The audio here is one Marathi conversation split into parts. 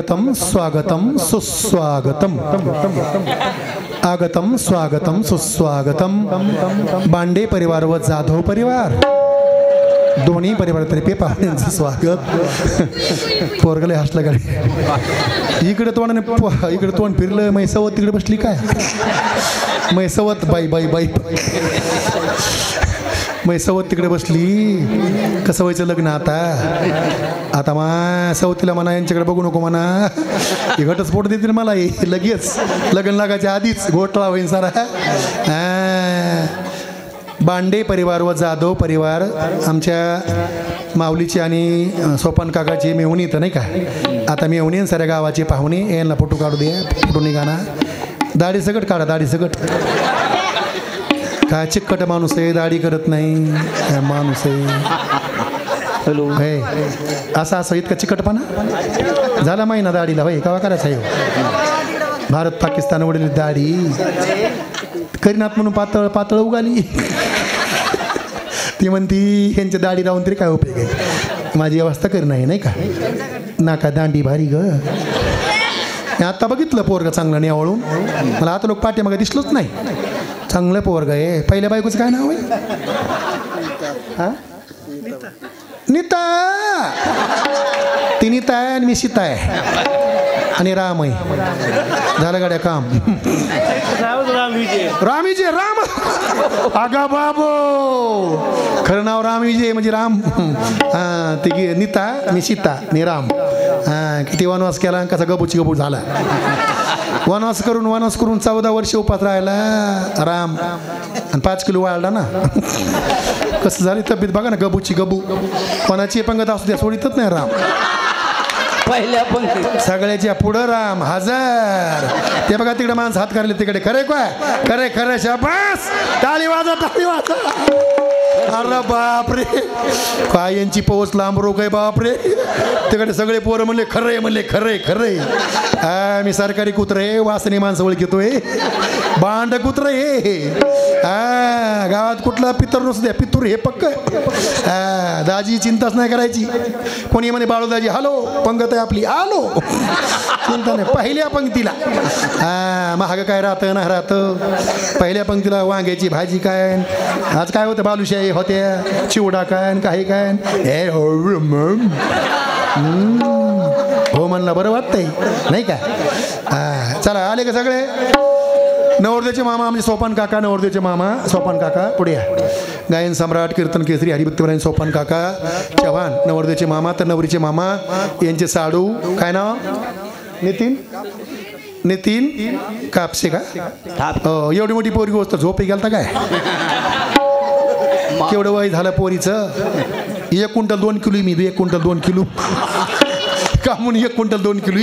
आगतम स्वागतम सुस्वागतम आगतम स्वागतम सुस्वागतम बांडे परिवार व जाधव परिवार दोन्ही परिवारातर्फे पाहुण्यांचं स्वागत. पोरगले हसलं गाडी इकडे तोंड फिरलं मैसवत तिकडे बसली काय मैसवत बाई बाई बाई मैसवत तिकडे बसली. कसं व्हायचं लग्न आता मा सवतीला म्हणा यांच्याकडे बघू नको म्हणा हे घटस्फोट देतील मला लगेच लग्न लागायच्या आधीच घोटाळा होईल सारा. बांडे परिवार व जाधव परिवार आमच्या माऊलीची आणि सोपान काकाची मेहुणी तर नाही का. आता मेहुणी साऱ्या गावाचे पाहुणे यांना फोटो काढू दे. फोटो निघाना दाढी सकट काढा दाढी सकट. काय चिकट माणूस आहे दाढी करत नाही माणूस आहे असं इतका चिकटपणा झाला महिना दाढीला होय केव्हा करायचं आहे. भारत पाकिस्तान वडील दाढी करीनात म्हणून पातळ पातळ उगाली. ती म्हणती ह्यांच्या दाढी राहून तरी काय उपयोग आहे माझी अवस्था करी नाही का. नाका दांडी भारी ग. आता बघितलं पोरग चांगलं नेवळून मला आता लोक पाठीमागे दिसलोच नाही. चांगलं पोरग आहे. पहिल्या बायकोचं काय नाव आहे हा नीता. ती नीता आहे आणि मी सीता आहे आणि राम आहे. झालं गाड्या काम. राम विजय राम आगा बाबो खरं नाव राम विजय म्हणजे राम. हां ती नीता मी सीता आणि राम. हां किती वनवास केला कसा गबूची गबू झाला. वनवास करून 14 वर्ष उपास राहिला राम आणि 5 किलो वाढला ना. कसं झाली तब्येत बघा ना गबूची गबू. कोणाची पंगत असू द्या सोडितच नाही राम. पहिल्या पंक्ती सगळ्याच्या पुढं राम हजर. ते बघा तिकडे माणसं हात करले तिकडे. खरे काय खरे शाबास. टाळी वाजा टाळी वाजा. अरे बापरे काय यांची पोच लांब रोग आहे बापरे. तिकडे सगळे पोरं म्हणले खरे. मी सरकारी कुत्रे वासनी माणसं ओळखतोय. बांड कुत्रे हे गावात कुठला पितर नसू द्या पितूर हे पक्क. दाजी चिंताच नाही करायची. कोणी म्हणे बाळू दाजी हॅलो पंगत आहे आपली आलो. चिंता नाही. पहिल्या पंक्तीला महाग काय राहतं ना राहतं. पहिल्या पंक्तीला वांग्याची भाजी काय आज काय होतं बालुशाही होत्या चिवडा काय काही काय हे हो म्हणलं बरं वाटतंय नाही का. चला आले का सगळे. नवरदेवचे मामा म्हणजे सोपान काका. नवरदेवचे मामा सोपान काका पुढे या. गायन सम्राट कीर्तन केसरी हरिभक्तपरायण सोपान काका चव्हाण नवरदेवचे मामा. तर नवरीचे मामा यांचे साडू काय नाव नितीन कापसे का. एवढी मोठी पोरगी गोष्ट झोपे गेलता काय. केवढं वय झालं पोरीचं. 1 क्विंटल 2 किलो मी 1 क्विंटल 2 किलो का म्हणून 1 क्विंटल 2 किलो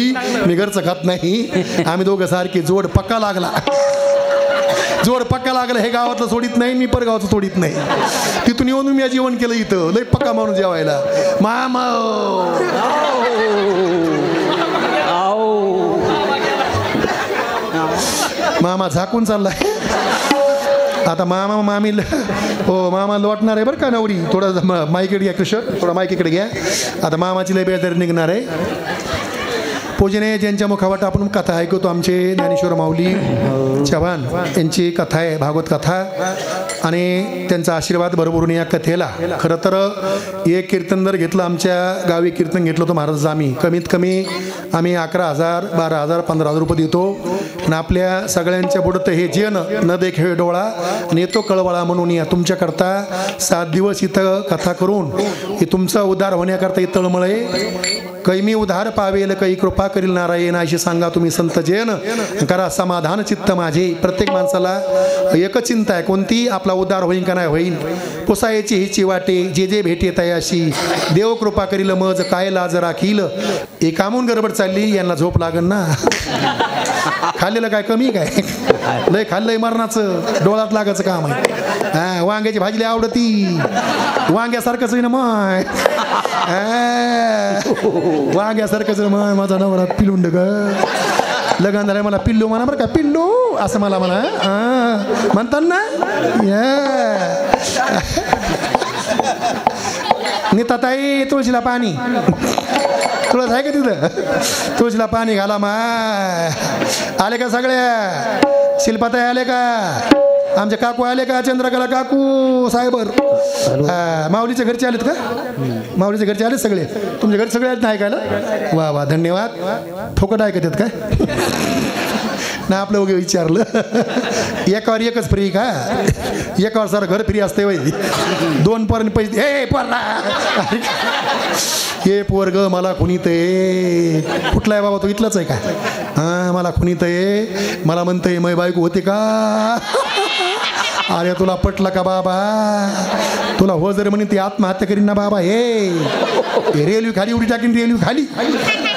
मी घरचं खात नाही. आम्ही दोघं सारखे जोड पक्का लागला. हे गावातलं सोडित नाही मी परगावचं सोडित नाही. तिथून येऊन मी जेवण केलं इथं लय पक्का माणूस जेवायला. मामा झाकून चाललाय आता. मामा मामी हो मामा लोटणार आहे बरं का नवरी. थोडं माईकडे घ्या कृष्ण थोडं माईक इकडे घ्या. आता मामाची लय बेदर निघणार आहे. पूजने ज्यांच्या मुखावाट आपण कथा ऐकतो आमचे ज्ञानेश्वर माऊली चव्हाण यांची कथा आहे भागवत कथा. आणि त्यांचा आशीर्वाद बरोबरून या कथेला. खरं तर एक कीर्तन जर घेतलं आमच्या गावी कीर्तन घेतलं होतं महाराज आम्ही कमीत कमी 11,000 12,000 15,000 रुपये देतो. आणि आपल्या सगळ्यांच्या पुढं तर हे जन न देखे डोळा आणि येतो कळवळा म्हणून या तुमच्याकरता 7 दिवस इथं कथा करून हे तुमचा उद्धार होण्याकरता हे तळमळे. काही मी उद्धार पावेल काही कृपा करील नारायण अशी सांगा तुम्ही संत जैन. करा समाधान चित्त माझे. प्रत्येक माणसाला एकच चिंता आहे कोणती आपला उद्धार होईल का नाही होईल. पुसायची हिची वाटे जे भेटे तयाशी देव कृपा करील मज काय लाज राखील. हे कामून गडबड चालली यांना झोप लागन ना. खाल्लेलं काय कमी काय लय खाल्लंय मरणाचं डोळ्यात लागायचं काम आहे. वांग्याची भाजी आवडती वांग्यासारखंच ना माय. वांग्यासारखंच माय माझा नवरा पिलुंड ग. लग्न झालं मला पिल्लू म्हणा बरं का पिल्लू असं मला म्हणतात ना. नीताताई तुळशीला पाणी तुळस आहे का तिथं? तुळशीला पाणी घाला माय. आले का सगळ्या? शिल्पाताई आले का? आमचे काकू आले का? चंद्रकला काकू साहेबर. माऊलीच्या घरचे आलेत का? माऊलीच्या घरचे आलेत सगळे? तुमच्या घरी सगळे आलेत ना ऐकायला? वा वा धन्यवाद. फुकट ऐकत आहेत काय? ना आपलं वगैरे विचारलं. एकावर एकच फ्री का? एकावर सारं घर फ्री असते वय. 2 पर्यंत पैसे हे पोरला हे पोरग मला खुनीत आहे. कुठला आहे बाबा तो? इथलाच आहे का? हां मला खुनीत आहे. मला म्हणतंय मै बायको होते का? अरे तुला पटलं का बाबा? तुला हो जर म्हणे ती आत्महत्या करीन ना बाबा. हे रेल्वे खाली उडी टाकीन. रेल्वे खाली.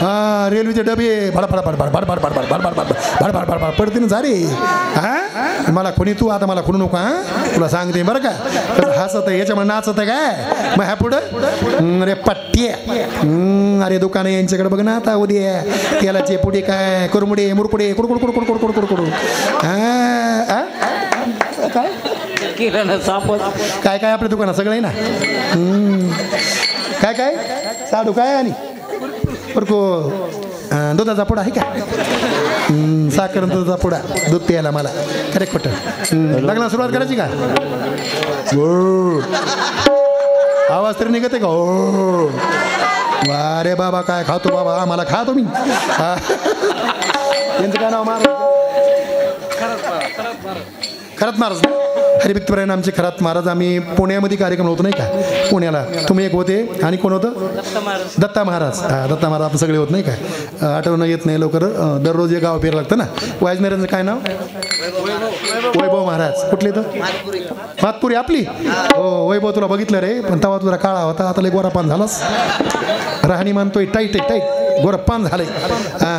हां रेल्वेचे डबे भडफड भडफड भडफड भडफड भडफड भडफड भडफड भडफड पडते ना झाले. हां मला खुनी तू आता मला खुनू नको. हां तुला सांगते बरं का. हसत आहे याच्यामुळे नाचत आहे काय? मग ह्या पुढं अरे पट्टी. अरे दुकान यांच्याकडे बघ ना आता उद्या. तेलाचे पुढे काय कुरमुडे मुरकुडे कुडकुड कुडकुड कुडकुड कुडकुड. हां काय किराणा सापड काय काय आपल्या दुकानात सगळं आहे ना. काय काय साडू काय आणि बरको दुधाचा पुडा आहे का? साखर दुधाचा पुडा. दूध प्यायला मला खरे खोटं. लग्नाला सुरुवात करायची का? आवाज तरी निघते का? हो अरे बाबा काय खातो बाबा? आम्हाला खातो मी. यांचं काय नाव? खरात महाराज ना. हरिभक्तपरायण आमचे खरात महाराज. आम्ही पुण्यामध्ये कार्यक्रम होतो नाही का? पुण्याला तुम्ही एक होते आणि कोण होतं? दत्ता महाराज. हां दत्ता महाराज आपण सगळे होत नाही का? आठवणं येत नाही लवकर. दररोज एक गाव फिरायला लागतं ना. वाजणाऱ्यांचं काय नाव? वैभव महाराज. कुठले तर? मातपुरी आपली. हो वैभव तुला बघितलं रे. पण तेव्हा तुला काळा होता. आता लय गोरापान झालास. राहणी मानतोय टाईट आहे टाईट. गोरप्पान झाले.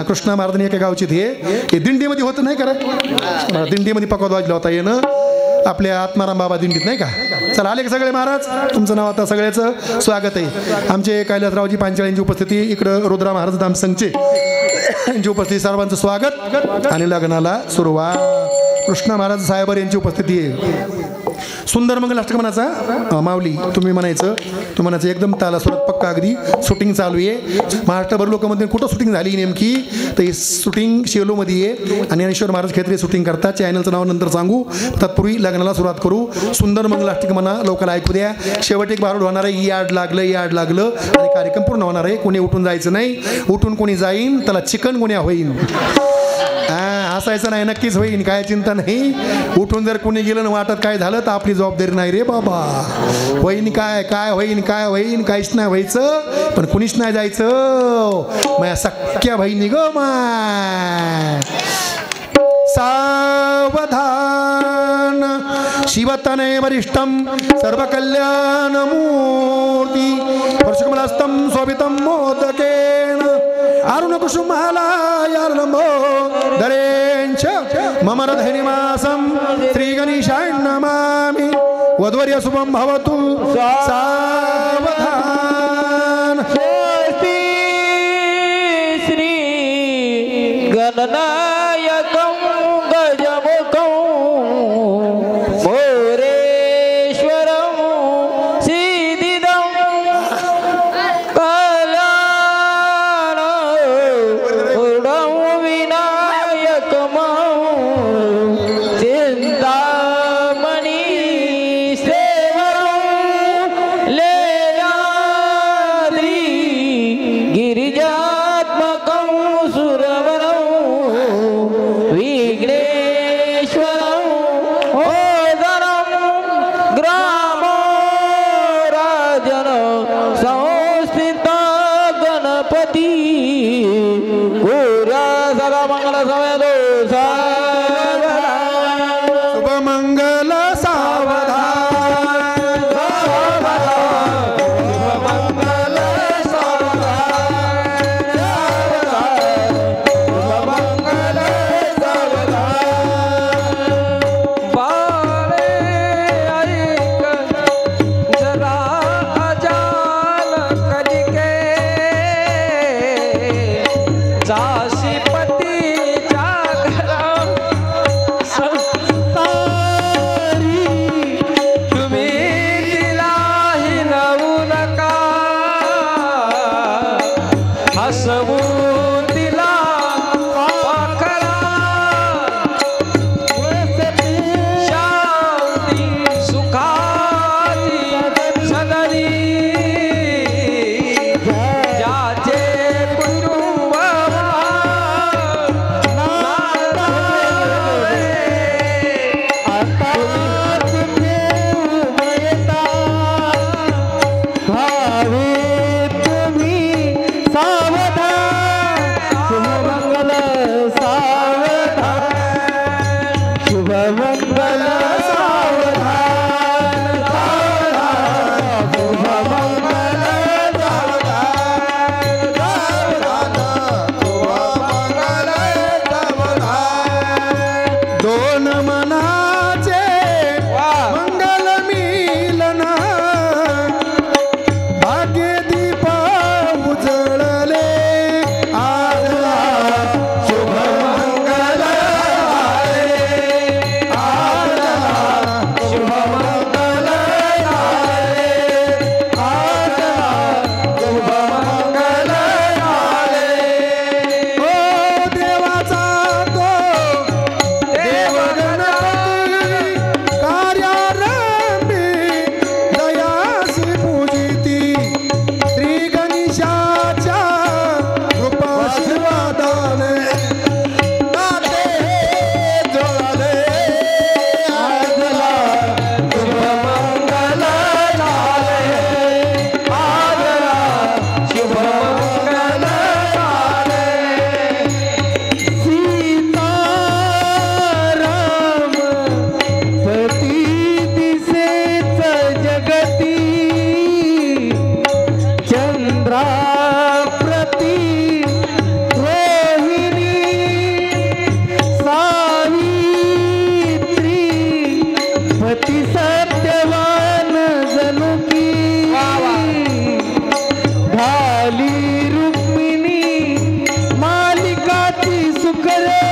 कृष्णा महाराजांनी एका गावची हे दिंडीमध्ये होतं नाही करा? दिंडीमध्ये पकवाद वाजला होता येणं आपल्या आत्माराम बाबा दिंडीत नाही का? चला आले का सगळे महाराज? तुमचं नाव आता सगळ्याचं स्वागत आहे. आमचे कैलासरावजी पांचाळ यांची उपस्थिती. इकडं रुद्रा महाराज दामसंघचे यांची उपस्थिती. सर्वांचं स्वागत आणि लग्नाला सुरुवात. कृष्णा महाराज साहेबर यांची उपस्थिती आहे. सुंदर मंगल अष्टकमनाचा माऊली तुम्ही म्हणायचं एकदम ताला सुरात पक्का. अगदी शूटिंग चालू आहे. महाराष्ट्रभर लोक मध्ये कुठं शूटिंग झाली नेमकी तर ही शूटिंग शेलोमध्ये आहे. आणि ज्ञानेश्वर महाराज खेत्रे शूटिंग करतात. चॅनलचं नाव नंतर सांगू. तत्पूर्वी लग्नाला सुरुवात करू. सुंदर मंगल अष्टकमना लोकांना ऐकू द्या. शेवट एक बारूड होणार आहे. याड लागलं आणि कार्यक्रम पूर्ण होणार आहे. कोणी उठून जायचं नाही. उठून कोणी जाईन त्याला चिकन गुन्हा होईन. हसायचं नाही. नक्कीच होईन काय चिंता नाही. उठून जर कोणी गेलं वाटत काय झालं तर आपली जबाबदारी नाही रे बाबा. होईन काय होईन काहीच नाही व्हायचं. पण कुणीच नाही जायचं. माझ्या सख्या बहिणी ग माय. सावधान शिवतने वरिष्ठम सर्व कल्याण मूर्ती वर्षकमलस्तम शोभितम मोदकेन अरुण कुसुमालयार्लंबो दरेंच मम धैर्यमासं श्री गणेशाय नमामि. वधवर्य शुभं भवतु. सावधान. श्री गणनायकं गजमुखं मोरेश्वरं सिद्धिदं कल्याणं विनायकमं चिन्तामणि सेवरं लेलाद्रि गिरिजात्मकं सुरवरं सत्यवान जणू की ढाली रुक्मिणी मालिकाची सुकरे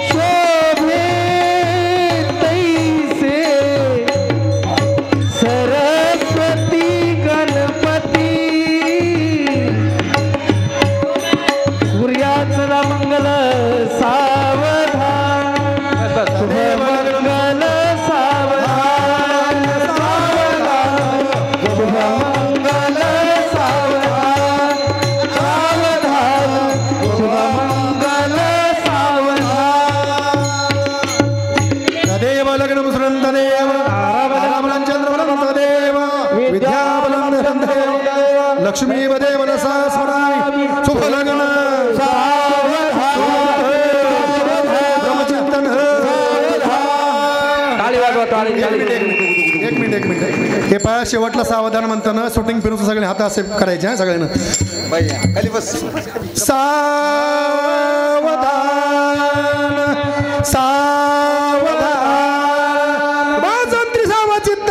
शोभे तैसे सरस्वती गणपती सूर्याचला मंगल सावधान शुभमंगल सावधान सावधान शुभमंगल सावधान सावधान शुभमंगल सावधान तदेव लग्नं सुरन्तदेव आरावलं चन्द्रबलं तदेव विद्याबलं निरन्तदेव लक्ष्मीवदेव मनसा स्मरामि शुभलग्न ब्रह्मचिंतन एक मिनिट हे पहा शेवटला सावधान म्हणताना शूटिंग फिरून सगळे हात असे करायचे हा सगळ्यांना खाली बस सावधान सावधान बाजंत्री सावचित्त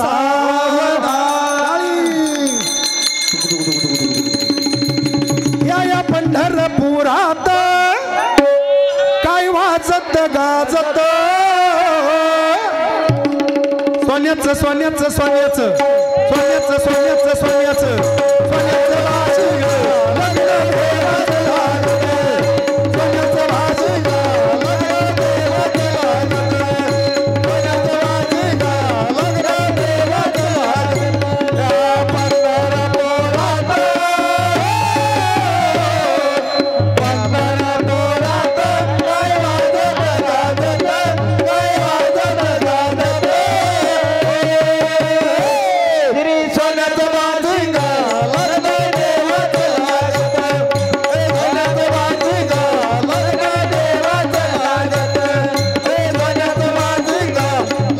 सावधान या पंढरपुरात काय वाजत गाजत सोन्याचं सोन्याचं सोन्याचं सोन्याचं सोन्याचं सोन्याचं सोन्याचं भाषिक लग्न देवाचं लागतं. सोन्याचं भाषिक लग्न देवाचं लागतं. सोन्याचं भाषिक लग्न देवाचं लागतं. या पंढरपुरात काय वाजत गाजत काय वाजत गाजत श्री सोन्याचं भाषिक लग्न देवाचं लागतं. सोन्याचं भाषिक लग्न देवाचं लागतं. सोन्याचं भाषिक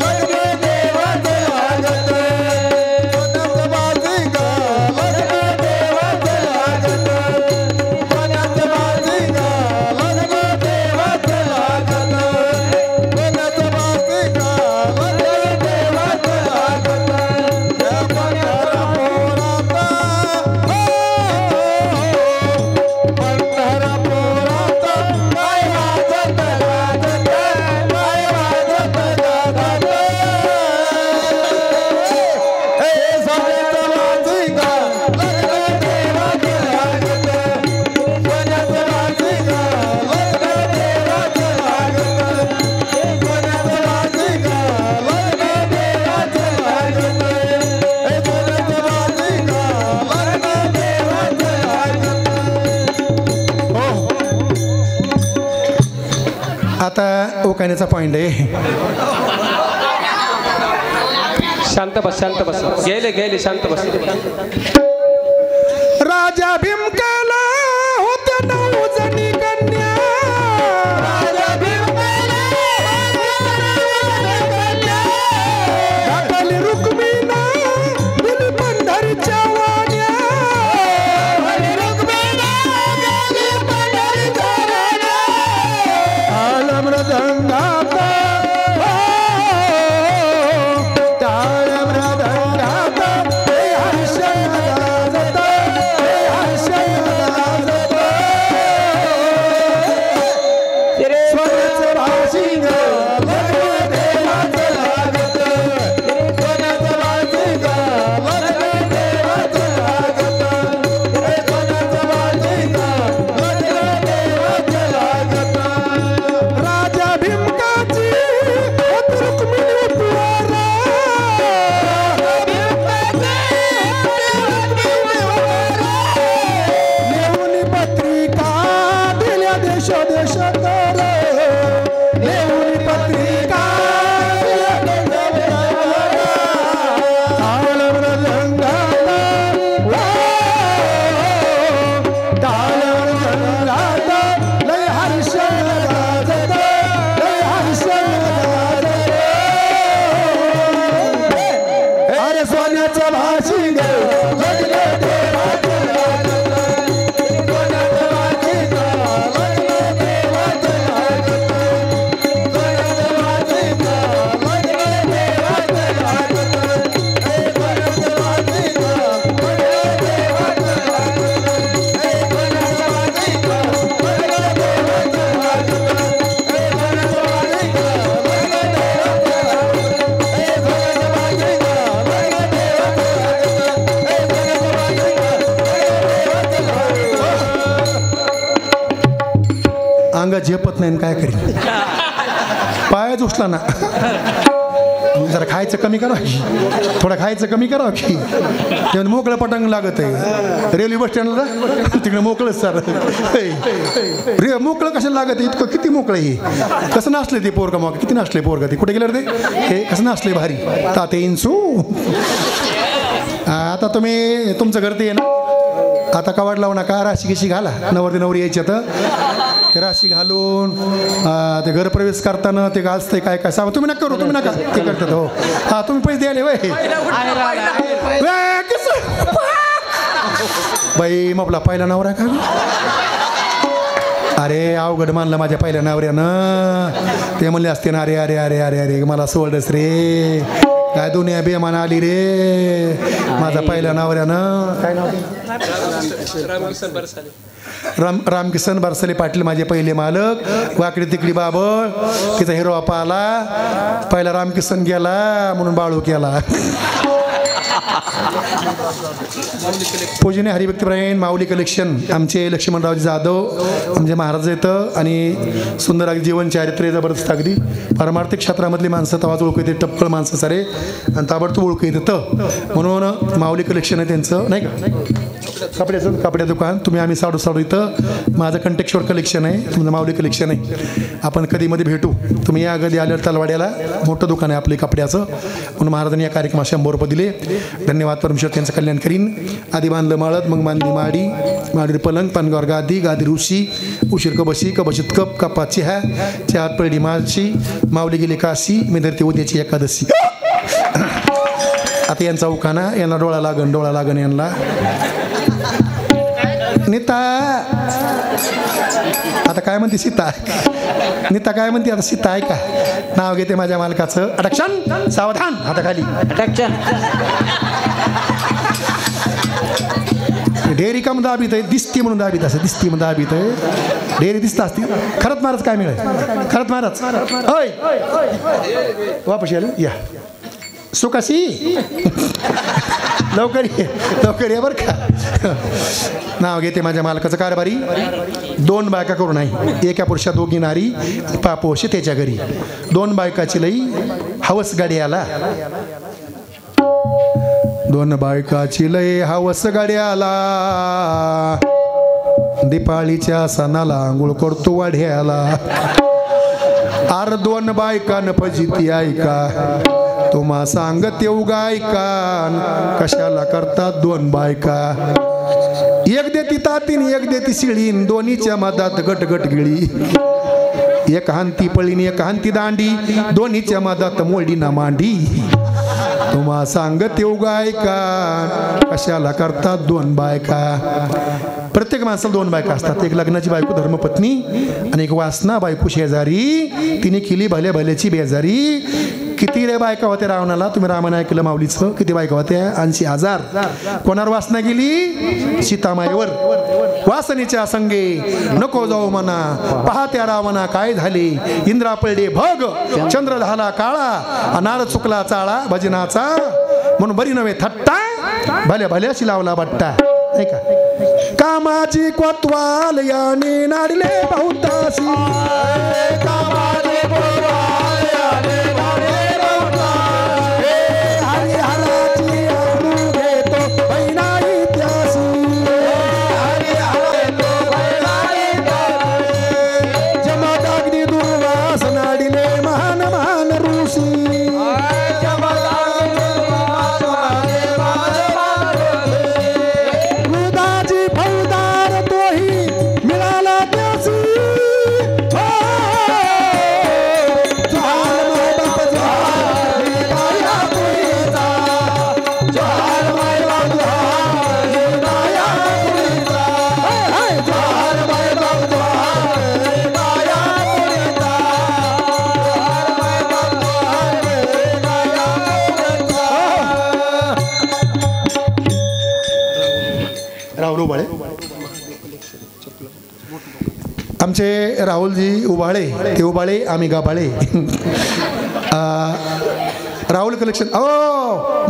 लग्न देवाचं लागतं. सोन्याचं भाषिक लग्न देवाचं लागतं. सोन्याचं भाषिक लग्न देवाचं लागतं. सोन्याचं भाषिक लग्न देवाचं लागतं. या पंढरपुरात पंढरपुरात काय वाजत गाजत काय वाजत गाजत हे सोन्याचं भाषिक लग्न देवाचं लागतं. सोन्याचं भाषिक लग्न देवाचं लागतं. सोन्याचं भाषिक लग्न देवाचं लागतं. हे सोन्याचं भाषिक लग्न देवाचं लागतं. हो आता ओकाण्याचा पॉइंट आहे. शांत बस गेले शांत बस राजा भीमकाला होत्या 9 जणी कन्या. राजा भीमकाला ढाकली रुक्मिणा दिली पंढरीच्या वाण्या. रुक्मिणा गेली पंढरीच्या वाण्या. ताल मृदंगात ताल मृदंगात हे हर्षण गाजत हे हर्षण जेवत नाही आणि काय करीन पायाच उठला ना जरा खायचं कमी करा की थोडं खायचं कमी करा की तेव्हा मोकळं पटांग लागत आहे रेल्वे बस स्टँडला तिकडे मोकळंच सर मोकळं कशाला लागत आहे इतकं किती मोकळं हे कसं नाचले ते पोरगा मग किती नाचले पोरगा ते कुठे गेलं ते हे कसं नाचले भारी ताते इंसू आता तुम्ही तुमचं घर ते आहे ना आता कवाड लावू नका राशी कशी घाला नवरती नवरी यायची तर ते राशी घालून ते घर प्रवेश करताना ते घालतंय काय काय सांगा तुम्ही नका करू तुम्ही नका ते करतात हो हा तुम्ही पैसे द्यायला वय बाई मपला पहिला नवरा का अरे अवघड मानलं माझ्या पहिल्या नवऱ्यानं ते म्हणले असते ना अरे अरे अरे अरे अरे मला सोडस रे काय दुनिया बेमान आली रे माझा पहिल्या नवऱ्यानं काय नाव रामकिसन बरसाले पाटील माझे पहिले मालक वाकडी तिकडी बाबळ तिचा हिरो आला पहिला रामकिसन गेला म्हणून बाळू केला पूजनीय हरिभक्तीपरायण माऊली कलेक्शन आमचे लक्ष्मणरावजी जाधव आमचे महाराज येतं आणि सुंदर अगदी जीवन चारित्र्य जबरदस्त अगदी पारमार्थिक क्षेत्रामधली माणसं तवाच ओळखू येते टपकळ माणसं सारे आणि ताबडतोब ओळखू येतं म्हणून माऊली कलेक्शन आहे त्यांचं नाही का कपड्या दुकान तुम्ही आम्ही साडू इथं माझं कंटेक्शवर कलेक्शन आहे तुमचं माऊली कलेक्शन आहे आपण कधीमध्ये भेटू तुम्ही या कधी आल्यावर तलवाड्याला मोठं दुकान आहे आपले कपड्याचं म्हणून महाराजांनी या कार्यक्रमात 100 रुपये दिले धन्यवाद परमेश्वर त्यांचं कल्याण करीन आधी बांधलं माळत मग बांधली माडीवर पलंग पनगावर गादी ऋषी उशीर कबशी कबशीत कप कपाची ह्या चहात पडली माशी माऊली गेली काशी मी धरते उद्याची एकादशी आता यांचा उखाना यांना डोळा लागन यांना नीता आता काय म्हणते सीता नीता काय म्हणते आता सीता आहे का नाव घेते माझ्या मालकाचं अटॅक्शन सावधान हाताखाली अटॅक्शन डेअरी कम दाबीत आहे दिसती म्हणून दाबीत असं दिसती म्हणून दाबीत आहे डेअरी दिसत असती खरंच महाराज काय मिळेल खरंच महाराज होय वापस या सुकाशी लवकर ये बरं का नाव घेते माझ्या मालकाचं कारभारी 2 बायका करू नाही एका पुरुषा 2 नारी पापोशी त्याच्या घरी 2 बायकाची लई हवस गाडी आला 2 बायकाची लई हवस गाडी आला दिपाळीच्या सणाला आंघोळ करतो वाढ्याला 2 बायकान फजिती ऐका तुम्हा सांगत येऊ गायका कशाला करतात 2 बायका एक देती तातीन एक देती शिळीन दोन्हीच्या मधात गट गिळी एक हांती पळीन एक हांती दांडी दोन्हीच्या मधात मोडी ना मांडी तुम्हा सांगत येऊ गायका कशाला करतात 2 बायका प्रत्येक माणसाला 2 बायका असतात एक लग्नाची बायको धर्मपत्नी आणि एक वासना बायको शेजारी तिने केली भल्याची बेजारी किती रे बायका होत्या रावणाला तुम्ही रामायण ऐकलं माऊलीचं किती बायका होत्या 80,000 कोणावर वासना गेली सीतामाईवर वासनेच्या संगे नको जाऊ म्हणा पाहत्या रावणा काय झाले इंद्रा पळडे भग चंद्र झाला काळा नार चुकला चाळा भजनाचा म्हणून बरी नव्हे थट्टा भल्याशी लावला बट्टा नाही का कामाची कोतवाल याने नाडले बहुतासी कामाची कोतवाल याने नाडले बहुतासी हरिहराची आबरू घेतो बैना इतिहासी हरिहराची बैना इतिहासी जमदाग्नी दुर्वास नाडिले महान ऋषी आमचे राहुलजी उबाळे ते उबाळे आम्ही गाबाळे राहुल कलेक्शन.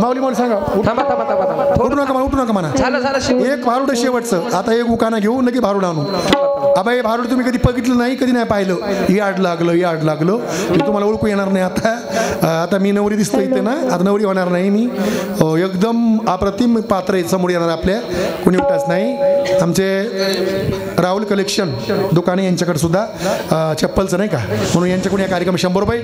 माऊली माऊली सांगा. थांबा थांबा थांबा थांबा उठू नका उठू नका म्हणा. झालं झालं शेवट. एक भारूड शेवटचं. आता एक उकाना घेऊ नक्की भारूड आणू. अबा हे भारूड तुम्ही कधी बघितलं नाही, कधी नाही पाहिलं. याड लागलं मी तुम्हाला ओळखू येणार नाही. आता मी नवरी दिसतो इथे ना, आता नवरी होणार नाही मी. एकदम अप्रतिम पात्र आहे समोर येणार आपल्या, कोणी उठाच नाही. आमचे राहुल कलेक्शन दुकाने यांच्याकडे सुद्धा चप्पलचं नाही का, म्हणून यांच्याकडून या कार्यक्रम 100 रुपये.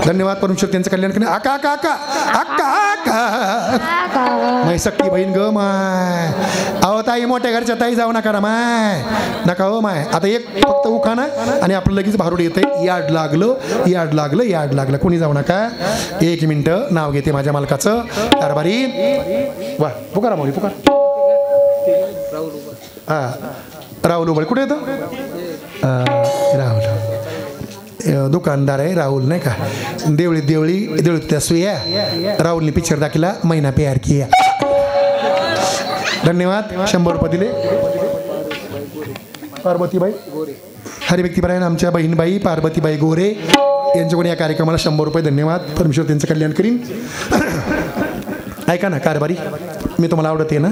धन्यवाद. परमेश्वर त्यांचं कल्याण करणे. आका आका आका आका आका माय सक्की बहीण ग माय. अहो ताई, मोठ्या घरच्या ताई जाऊ नका ना माय, नका हो माय. आता एक फक्त उखाणा आणि आपलं लगेच भारूड येतंय. याड लागलं. कोणी जाऊ नका. 1 मिनिट नाव घेते माझ्या मालकाचं. कारभारी वा पुकारा माऊली पुकार. राहुल उबळ कुठे येतं? राहुल दुकानदार आहे राहुल नाही का. देवळी त्या सुया. राहुलने पिक्चर दाखला महिना प्यार किया. धन्यवाद. 100 रुपये दिले. पार्वतीबाई हरिभक्तीपरायण आमच्या बहीणबाई पार्वतीबाई गोरे यांच्याकडून या कार्यक्रमाला 100 रुपये. धन्यवाद. परमेश्वर त्यांचं कल्याण करीन. ऐका ना कारभारी, मी तुम्हाला आवडते ना.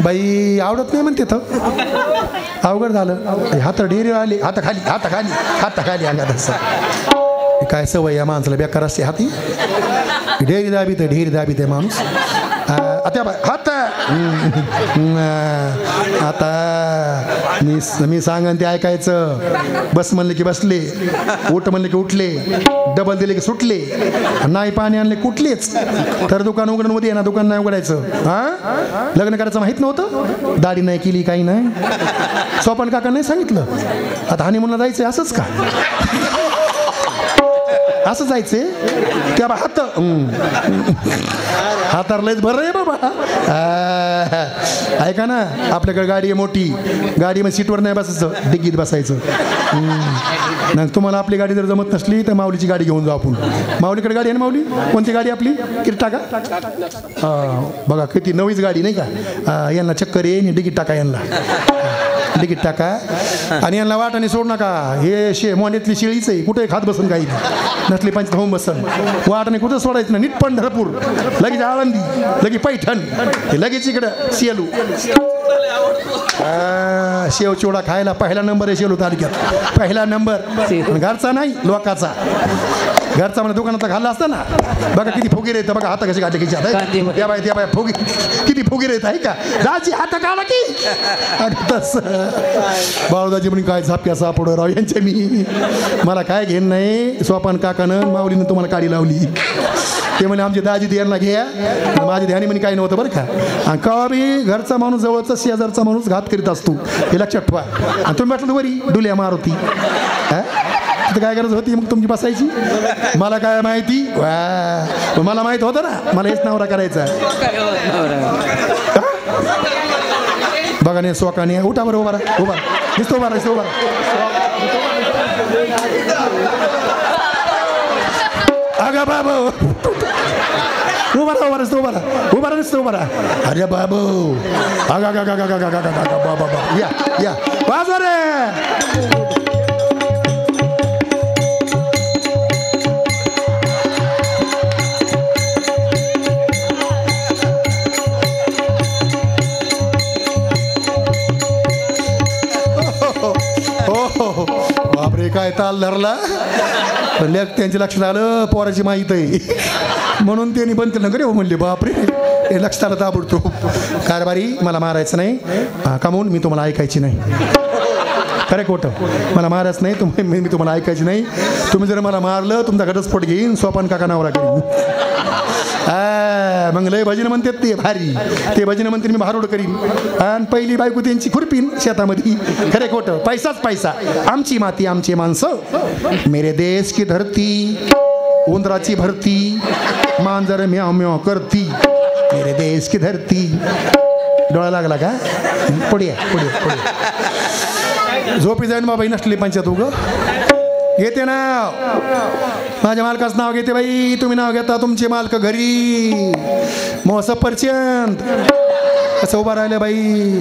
बाई आवडत नाही म्हणते तर अवघड झालं. हात ढेरी आले. हाताखाली आल्या तसं काय सवय या माणसाला बेकार असते. हाती ढेरी दाबीत आहे माणूस. आता हात आता मी सांगन ते ऐकायचं. बस म्हणले की बसले, उठ म्हणले की उठले, डबल दिले की सुटले, नाही पाणी आणले कुठलेच. तर दुकान उघडून मध्ये ना, दुकान नाही उघडायचं. लग्न करायचं माहित नव्हतं, दाढी नाही केली, काही नाही. सोपान काका नाही सांगितलं. आता हनीमूनला जायचंय असंच का? असं जायचंय त्या हातार लयच बरं आहे बाबा. ऐका ना, आपल्याकडे गाडी आहे मोठी. गाडी मग सीटवर नाही बसायचं, डिग्गीत बसायचं. नाही तुम्हाला आपली गाडी जर जमत नसली तर माऊलीची गाडी घेऊन जाऊ आपण. माऊलीकडे गाडी आहे ना. माऊली कोणती गाडी आपली? किती टाका. बघा किती नवीच गाडी नाही का. यांना चक्कर ये, डिग्गीत टाका यांना. डिगीत टाका आणि यांना वाटाने सोड नका. हे मोंड्यातली शेळीच आहे, कुठे खात बसन काही नसली पंचायत होऊन बसन. वाटाने कुठं सोडायचं ना. नीट पंढरपूर, लगेच आळंदी, लगेच पैठण, लगेच इकडं सेलू. शेव चिवडा खायला पहिला नंबर आहे सेलू तालुक्यात. पहिला नंबर. घरचा नाही, लोकाचा. घरचा म्हणजे दुकानात घालला असता ना. बघा किती फुगीर येतं. बघा हात कसे घातले की त्या बाय फुगी किती फुगीर येत आहे का. दाजी हात काढा की तसं. बाळूदाजी म्हणे काय झाप्या सापडो राव यांच्या मी. मला काय घेणं नाही. सोपान काकानं माऊलीनं तुम्हाला काडी लावली. ते म्हणे आमचे दाजी ध्यानला घ्या. माझ्या ध्यानी म्हणे काही नव्हतं बरं का. आणि कवा बी घरचा माणूस जवळचा शेजारचा माणूस घात करीत असतो, हे लक्षात ठेवा. आणि तुम्ही म्हटलं वरी डुल्या मारुती तिथं काय गरज होती मग तुमची बसायची? मला काय माहिती. मला माहित होतं ना मला हेच नवरा करायचा. बघा नाही सोकाने. उठा बरं, उभा दिसतो. अगं बाबू उभा. अरे बाबू बाबा या वाजवा रे. बापरे काय ताल धरला. त्यांच्या लक्षात आलं पोराची माहीत आहे म्हणून त्यांनी बंद केलं. रे म्हणले बापरे हे लक्षात आलं ताबडतोब. कारभारी मला मारायचं नाही. कमवून मी तुम्हाला ऐकायची नाही. खरं खोटं मला मारायचं नाही. मी तुम्हाला ऐकायची नाही. तुम्ही जर मला मारलं तुमचा घटस्फोट घेईन. सोपान काका नवरा करीन. मग लय भजन म्हणतात ते भारी. ते भजन म्हणते मी भारूड करीन. आणि पहिली बायको त्यांची खुरपीन शेतामध्ये. खरे खोटं पैसाच पैसा. आमची माती आमची माणसं. मेरे देश की धरती उंदराची भरती मांजर म्याव म्याव करती. मेरे देश की धरती. डोळा लागला का? पुढे झोपी जाईन बाबाई नसली पंचायत उग घेते नाव. माझ्या मालकाचं नाव घेते बाई. तुम्ही नाव घेता तुमचे मालक घरी. मोसफरचंद कसं उभा राहिलं बाई.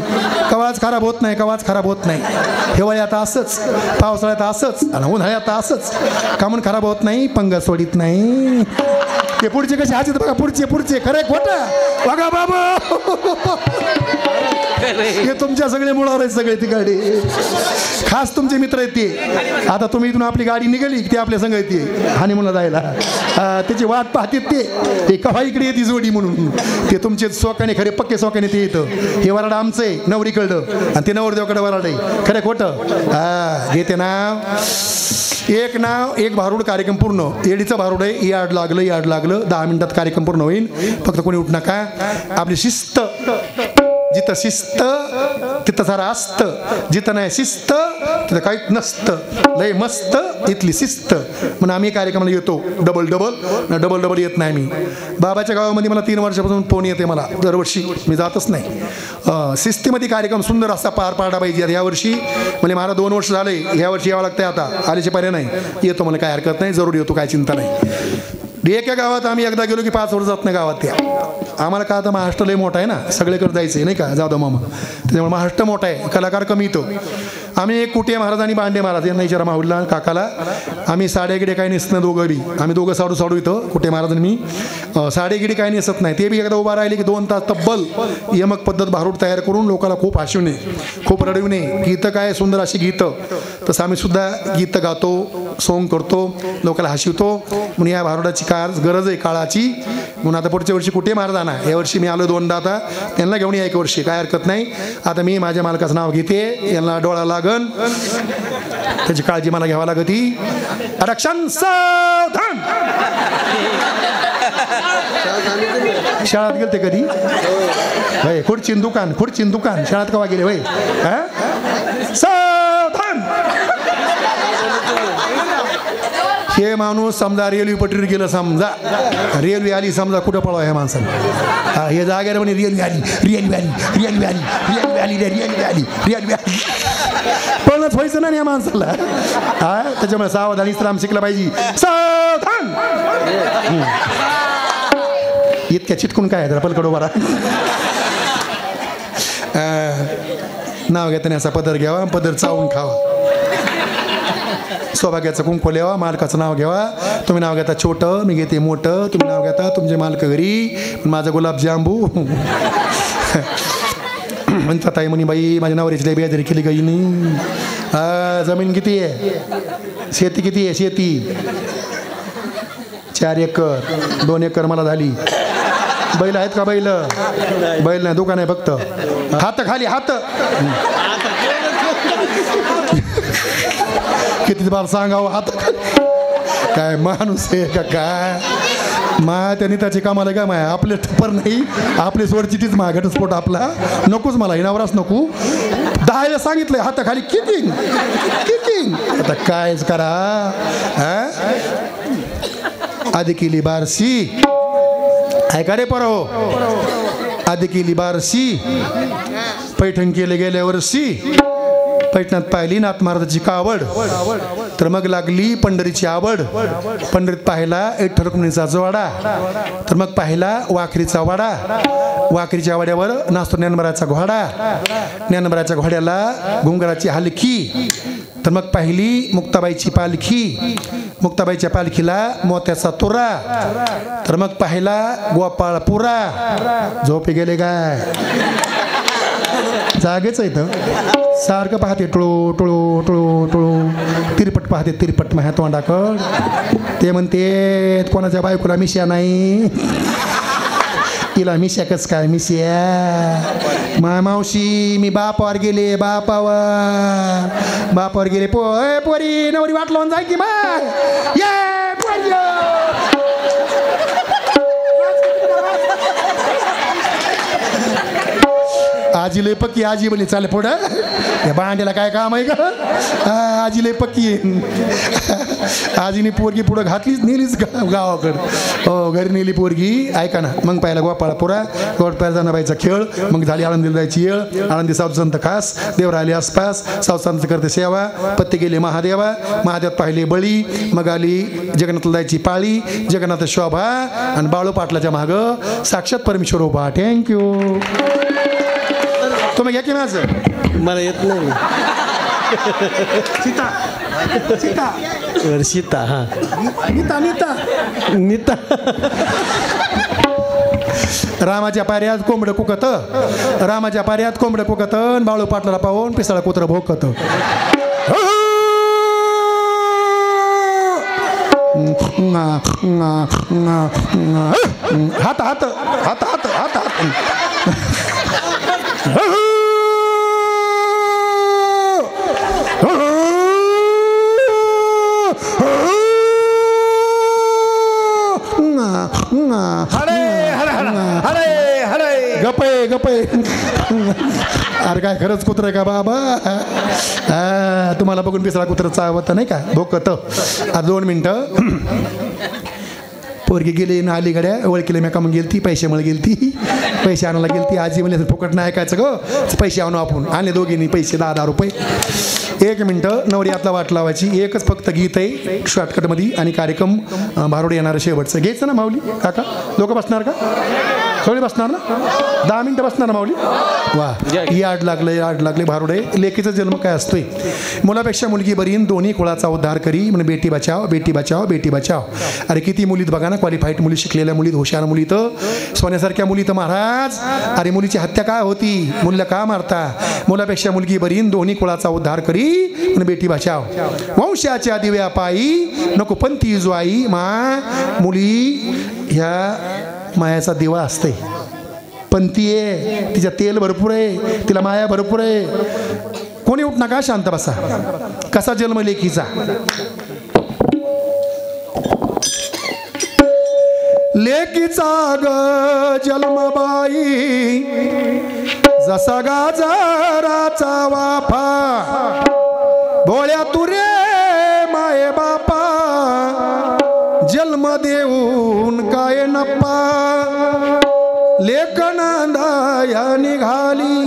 कवाच खराब होत नाही, कवाच खराब होत नाही. हिवाळ्यात असंच, पावसाळ्यात असंच आणि उन्हाळ्यात असंच. का म्हणून खराब होत नाही, पंग सोडित नाही. ते पुढचे कसे हाचे बघा, पुढचे खरे खोटं बघा बाबा. हे तुमच्या सगळे मुळावर आहेत सगळे. ती गाडी खास तुमचे मित्र आहेत ते. आता तुम्ही इथून आपली गाडी निघाली ते आपल्या संग येते हानिमूनला जायला. त्याची वाट पाहतात ते कव्हा इकडे येते जोडी म्हणून. ते तुमचे सोकाने खरे पक्के सोकाने ते येतं. हे वराड आमचं आहे नवरी कळलं आणि ते नवरदेवाकडे वराड आहे. खरं खोटं घेते नाव. एक नाव एक भारूड कार्यक्रम पूर्ण. येडीचं भारूड आहे. याड लागलं 10 मिनिटात कार्यक्रम पूर्ण होईल. फक्त कोणी उठ नका. आपली शिस्त, जिथं शिस्त तिथं सारं असतं, जिथं नाही शिस्त तिथं काहीच नसतं. लय मस्त इथली शिस्त. म्हणून आम्ही कार्यक्रमाला येतो डबल येत नाही. मी बाबाच्या गावामध्ये मला 3 वर्षापासून फोन येते मला दरवर्षी. मी जातच नाही. शिस्तीमध्ये कार्यक्रम सुंदर असा पार पाडला पाहिजे. यावर्षी म्हणजे मला 2 वर्ष झाले. ह्या वर्षी यावं लागतंय. आता आल्याचे पर्याय नाही. येतो मला काय हरकत नाही. जरूर येतो, काय चिंता नाही. एका गावात आम्ही एकदा गेलो की 5 वर्ष जात नाही गावात. त्या आम्हाला का आता महाराष्ट्र लय मोठा आहे ना, सगळीकडे जायचं आहे नाही का जाधव मामा. त्याच्यामुळे महाराष्ट्र मोठा आहे, कलाकार कमी येतो. आम्ही कुटे महाराज आणि बांडे महाराज यांना विचारा माहुलला काकाला. आम्ही साडेगिडे काही नेसणं दोघं बी. आम्ही दोघं साडू इथं कुटे महाराज आणि मी. साडेगिडी काही नेसत नाही. ते बी एकदा उभा राहिले की 2 तास तब्बल यमक पद्धत भारूड तयार करून लोकांना खूप हसवणे, खूप रडविणे. गीतं काय सुंदर अशी गीतं. तसं आम्ही सुद्धा गीतं गातो, सोंग करतो, लोकांना हसवतो. म्हणून या भारूडाची गरज आहे काळाची. म्हणून आता पुढच्या वर्षी कुठे महाराजांना, या वर्षी मी आलो 2दा. आता त्यांना घेऊन या 1 वर्षी, काय हरकत नाही. आता मी माझ्या मालकाचं नाव घेते. यांना डोळा लागन, त्याची काळजी मला घ्यावा लागती. रक्षण सावधान. शाळेत गेलते कधी? होय. खुर्चीन दुकान शाळेत कवा गेले? होय. सावधान. हे माणूस समजा रेल्वे पटरीवर गेलं, समजा रेल्वे आली, समजा कुठं पळवा ह्या माणसाला. हे जागेला म्हणे रेल्वे आली पळणंच व्हायचं ना या माणसाला. त्याच्यामुळे सावधान इस्लाम शिकला पाहिजे. सावधान. इतक्या चिटकून काय जरा पलकडो बरा. नाव घेताना असा पदर घ्यावा, पदर चावून खावा. सौभाग्याचं कुंकू लिहावा, मालकाचं नाव घ्यावा. तुम्ही नाव घेता छोटं, मी घेते मोठं. तुम्ही नाव घेता तुमचे मालक घरी, माझा गुलाबजांबू. म्हणतात ताई म्हणे बाई माझ्या नवऱ्याची लय बेजारी केली काही नाही. जमीन किती आहे? शेती किती आहे? शेती 4 एकर. 2 एकर मला झाली. बैल आहेत का? बैल नाही, दुकान आहे फक्त. हात खाली, हात किती बार सांगावं हात. काय माणूस आहे का काय? त्यांनी त्याची कामाला काय माया. आपले ठप्पर नाही, आपले सोडची तीच मा घटस्फोट आपला नकोच मला. हिनावराच नको. 10 वेळा सांगितलंय हात खाली. किकिंग आता कायच करा. आधी केली बारशी. ऐका रे परो. आधी केली बारशी. पैठण केले गेल्या वर्षी. पैठणात पाहिली नाथ महाराजाची कावड. तर मग लागली पंढरीची आवड. पंढरीत पाहिला विठ्ठल रुक्मिणीचा वाडा. तर मग पाहिला वाखरीचा वाडा. वाखरीच्या वाड्यावर नाचतो ज्ञानोबाचा घोडा. ज्ञानोबाच्या घोड्याला घुंगराची हलकी. तर मग पाहिली मुक्ताबाईची पालखी. मुक्ताबाईच्या पालखीला मोत्याचा तुरा. तर मग पाहिला गोपाळपुरा. झोपे गेले काय? जागेच आहे तर सारखं पाहते टळू. तिरपट पाहते, तिरपट माझ्या तोंडाकड. ते म्हणते कोणाच्या बायकोला मिश्या नाही. तिला मिश्या कस काय? मिश्या मावशी मी बापावर गेले. बापावर गेले. पोरी नवरी वाट लावून जाय की मग ये पोरी. आजी लय पक्की. आजी म्हणे चाले पुढं. या भांड्याला काय काम आहे का? आजी लय पक्की आहे. आजीने पोरगी पुढं घातलीच, नेलीच गावाकडं. हो घरी नेली पोरगी. ऐका ना. मग पाहिला गोपाळपुरा. गोपाळ जनाबाईचा खेळ. मग झाली आळंदीला जायची येळ. आळंदी साधुसंत खास. देव राहिले आसपास. साधुसंत करते सेवा. पत्ते गेले महादेवा. महादेवात पाहिले बळी. मग आली जगन्नाथला जायची पाळी. जगन्नाथ शोभा आणि बाळू पाटलाच्या मागं साक्षात परमेश्वर उभा. थँक्यू. तुम्ही घ्या की माझं. मला येत नाही. सीता सीता वर्षिता. हा नीता नीता नीता. रामाच्या पाऱ्यात कोंबडं कुकत, रामाच्या पाऱ्यात कोंबडं कुकत, बाळू पाटलाला पाहून पिसाळा कुत्र भोकत. हात हात हात हात हात हात. गपय गपय. अरे काय खरंच कुत्र आहे का बाबा? तुम्हाला बघून पिसळा कुत्र चावत नाही का भोकत. 2 मिनटं. पोरगी गेली ना आली गड्या ओळखीला मी का मग गेली ती पैशामुळे गेली ती पैसे आणायला गेली ती. आजी म्हणजे फुकट नाही ऐकायचं ग पैसे आणू आपण. आणले दोघींनी पैसे 10,000 रुपये. 1 मिनटं. नवरी आतला वाट लावायची. एकच फक्त गीत आहे शॉर्टकटमध्ये आणि कार्यक्रम भारोडे येणार शेवटचं. घ्यायचं ना माऊली काका? लोक बसणार का? सगळे बसणार ना? 10 मिनटं बसणार ना माऊली? वा याड लागले भारोडे. लेकीचा जन्म काय असतोय? मुलापेक्षा मुलगी बरीन दोन्ही कुळाचा उद्धार करी म्हणजे बेटी बचाव बेटी बचाव बेटी बचाव. अरे किती मुलीत बघा ना, क्वालिफाईड मुली, शिकलेल्या मुलीत, हुशार मुलीत, सोन्यासारख्या मुलीत महाराज. अरे मुलीची हत्या काय होती? मुलीला का मारता? मुलापेक्षा मुलगी बरीन दोन्ही कुळाचा उद्धार करी म्हणजे बेटी बचाव. वंशाच्या दिव्या पायी नको पंथी जो आई मा. मुली ह्या मायाचा दिवा असते. पंथी आहे, तिच्या तेल भरपूर आहे, तिला माया भरपूर आहे. कोणी उठ नका, शांत बसा. कसा जन्म लेकीचा? लेकीचा ग जन्मबाई जसा गाजराचा वाफा. भोळ्या तुरे माये बापा जन्म देऊन काय नप्पा. लेखनांदाया निघाली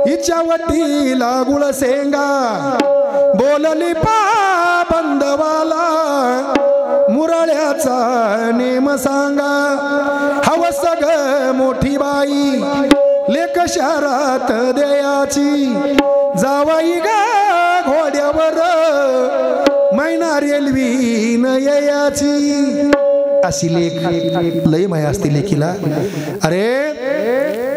हिच्या वटीला गुळसेंगा. बोलली पा बंदवाला मुरळ्याचा नेम सांगा. हवस ग मोठी बाई लेक शहरात द्यायची. जावाई ग घोड्यावर मैना रेल्वीन यायची. अशी लेख लय माया असते लेकीला. अरे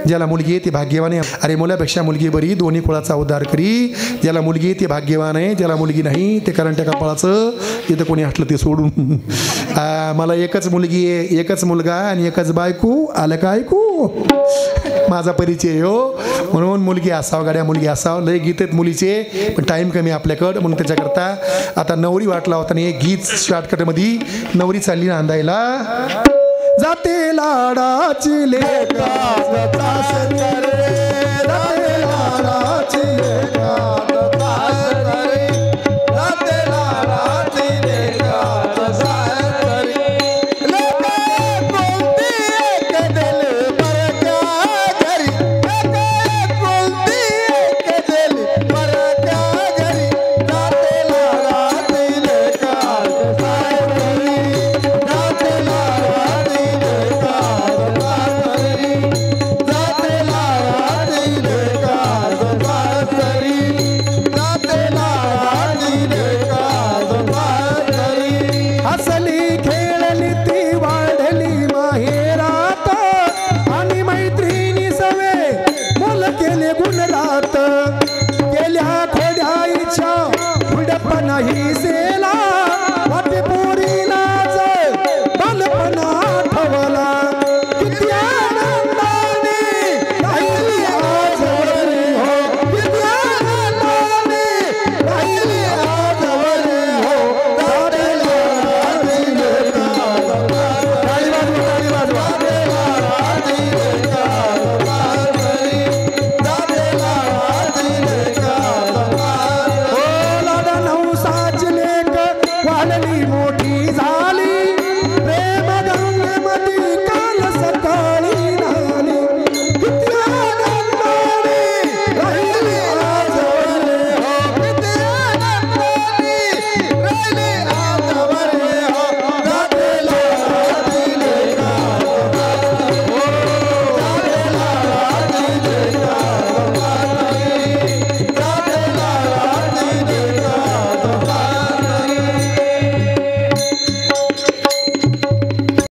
ज्याला मुलगी आहे ती भाग्यवान आहे. अरे मुलापेक्षा मुलगी बरी दोन्ही कुळाचा उद्धार करी. ज्याला मुलगी आहे ती भाग्यवान आहे, ज्याला मुलगी नाही ते करंट्या कपाळाचं. तिथं कोणी हटलं ते सोडून. मला एकच मुलगी आहे, एकच मुलगा आणि एकच बायको. आलं का ऐकू? माझा परिचय हो. म्हणून मुलगी असावं गाड्या, मुलगी असावं. लय गीत आहेत मुलीचे पण टाईम कमी आपल्याकडं म्हणून त्याच्याकरता आता नवरी वाटला होता. आणि हे गीत शॉर्टकटमध्ये नवरी चालली नांदायला. जाते लाडाची लेक